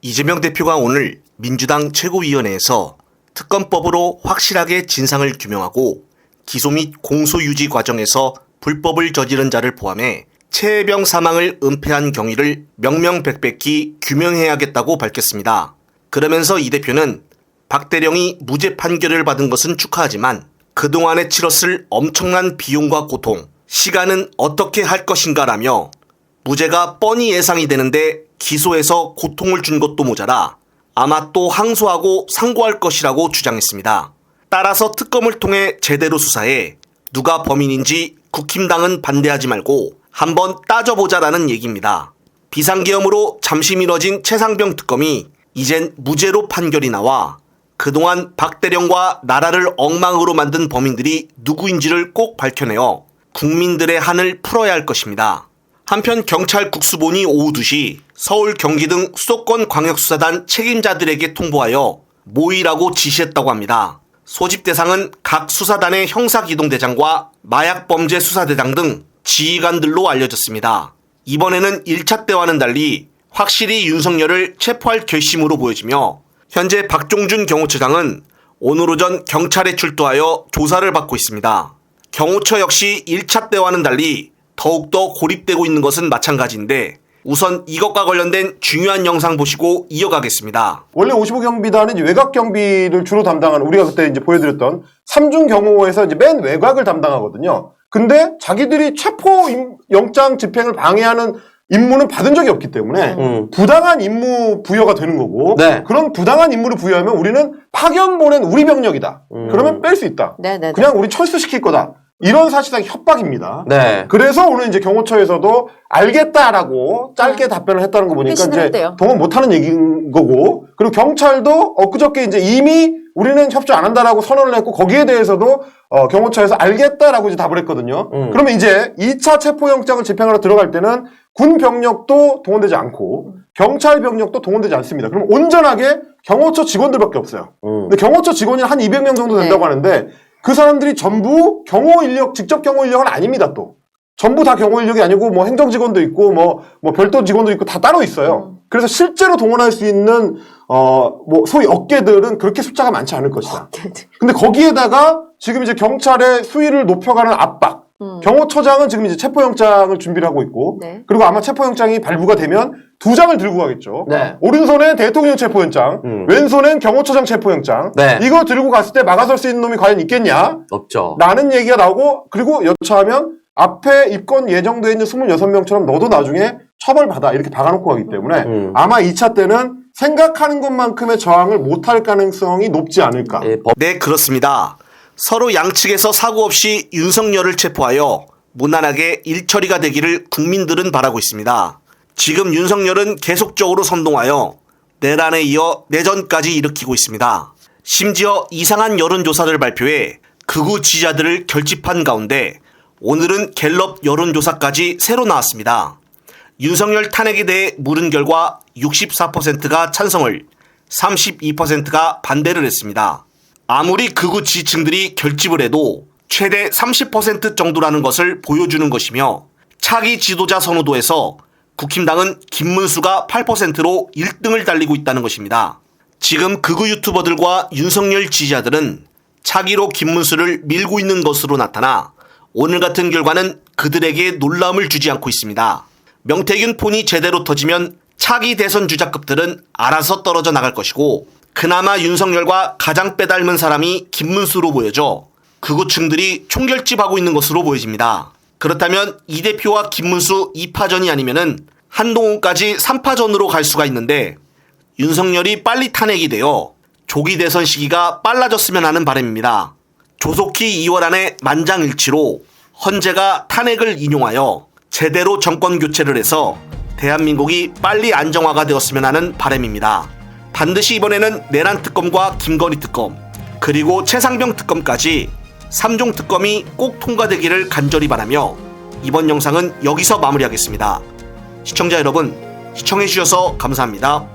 이재명 대표가 오늘 민주당 최고위원회에서 특검법으로 확실하게 진상을 규명하고 기소 및 공소 유지 과정에서 불법을 저지른 자를 포함해 최혜병 사망을 은폐한 경위를 명명백백히 규명해야겠다고 밝혔습니다. 그러면서 이 대표는 박대령이 무죄 판결을 받은 것은 축하하지만 그동안에 치렀을 엄청난 비용과 고통, 시간은 어떻게 할 것인가라며 무죄가 뻔히 예상이 되는데 기소해서 고통을 준 것도 모자라 아마 또 항소하고 상고할 것이라고 주장했습니다. 따라서 특검을 통해 제대로 수사해 누가 범인인지 국힘당은 반대하지 말고 한번 따져보자라는 얘기입니다. 비상계엄으로 잠시 미뤄진 최상병 특검이 이젠 무죄로 판결이 나와 그동안 박대령과 나라를 엉망으로 만든 범인들이 누구인지를 꼭 밝혀내어 국민들의 한을 풀어야 할 것입니다. 한편 경찰 국수본이 오후 2시 서울, 경기 등 수도권 광역수사단 책임자들에게 통보하여 모이라고 지시했다고 합니다. 소집 대상은 각 수사단의 형사기동대장과 마약범죄수사대장 등 지휘관들로 알려졌습니다. 이번에는 1차 때와는 달리 확실히 윤석열을 체포할 결심으로 보여지며 현재 박종준 경호처장은 오늘 오전 경찰에 출두하여 조사를 받고 있습니다. 경호처 역시 1차 때와는 달리 더욱더 고립되고 있는 것은 마찬가지인데 우선 이것과 관련된 중요한 영상 보시고 이어가겠습니다. 원래 55 경비단은 이제 외곽 경비를 주로 담당하는, 우리가 그때 이제 보여드렸던 3중 경호에서 이제 맨 외곽을 담당하거든요. 근데 자기들이 체포 영장 집행을 방해하는 임무는 받은 적이 없기 때문에 부당한 임무 부여가 되는 거고, 네. 그런 부당한 임무를 부여하면 우리는 파견 보낸 우리 병력이다. 그러면 뺄 수 있다. 네네네. 그냥 우리 철수시킬 거다. 이런 사실상 협박입니다. 네. 그래서 오늘 이제 경호처에서도 알겠다라고 짧게 답변을 했다는 거 보니까 이제 했대요. 동원 못하는 얘기인 거고, 그리고 경찰도 엊그저께 이제 이미 우리는 협조 안 한다라고 선언을 했고, 거기에 대해서도 경호처에서 알겠다라고 이제 답을 했거든요. 그러면 이제 2차 체포영장을 집행하러 들어갈 때는 군 병력도 동원되지 않고 경찰 병력도 동원되지 않습니다. 그럼 온전하게 경호처 직원들밖에 없어요. 근데 경호처 직원이 한 200명 정도 된다고 하는데 그 사람들이 전부 경호 인력, 직접 경호 인력은 아닙니다. 또 전부 다 경호 인력이 아니고 뭐 행정 직원도 있고 뭐 별도 직원도 있고 다 따로 있어요. 그래서 실제로 동원할 수 있는 뭐 소위 어깨들은 그렇게 숫자가 많지 않을 것이다. 근데 거기에다가 지금 이제 경찰의 수위를 높여가는 압박. 경호처장은 지금 이제 체포영장을 준비를 하고 있고, 네. 그리고 아마 체포영장이 발부가 되면 2장을 들고 가겠죠. 네. 오른손엔 대통령 체포영장, 왼손엔 경호처장 체포영장. 네. 이거 들고 갔을 때 막아설 수 있는 놈이 과연 있겠냐? 없죠. 라는 얘기가 나오고, 그리고 여차하면 앞에 입건 예정되어 있는 26명처럼 너도 나중에 처벌받아 이렇게 박아놓고 가기 때문에 아마 2차 때는 생각하는 것만큼의 저항을 못할 가능성이 높지 않을까. 네, 그렇습니다. 서로 양측에서 사고 없이 윤석열을 체포하여 무난하게 일처리가 되기를 국민들은 바라고 있습니다. 지금 윤석열은 계속적으로 선동하여 내란에 이어 내전까지 일으키고 있습니다. 심지어 이상한 여론조사를 발표해 극우 지지자들을 결집한 가운데 오늘은 갤럽 여론조사까지 새로 나왔습니다. 윤석열 탄핵에 대해 물은 결과 64%가 찬성을, 32%가 반대를 했습니다. 아무리 극우 지지층들이 결집을 해도 최대 30% 정도라는 것을 보여주는 것이며, 차기 지도자 선호도에서 국힘당은 김문수가 8%로 1등을 달리고 있다는 것입니다. 지금 극우 유튜버들과 윤석열 지지자들은 차기로 김문수를 밀고 있는 것으로 나타나 오늘 같은 결과는 그들에게 놀라움을 주지 않고 있습니다. 명태균 폰이 제대로 터지면 차기 대선 주자급들은 알아서 떨어져 나갈 것이고, 그나마 윤석열과 가장 빼닮은 사람이 김문수로 보여져 극우층들이 총결집하고 있는 것으로 보여집니다. 그렇다면 이 대표와 김문수 2파전이 아니면은 한동훈까지 3파전으로 갈 수가 있는데, 윤석열이 빨리 탄핵이 되어 조기 대선 시기가 빨라졌으면 하는 바람입니다. 조속히 2월 안에 만장일치로 헌재가 탄핵을 인용하여 제대로 정권 교체를 해서 대한민국이 빨리 안정화가 되었으면 하는 바람입니다. 반드시 이번에는 내란 특검과 김건희 특검, 그리고 최상병 특검까지 3종 특검이 꼭 통과되기를 간절히 바라며 이번 영상은 여기서 마무리하겠습니다. 시청자 여러분, 시청해주셔서 감사합니다.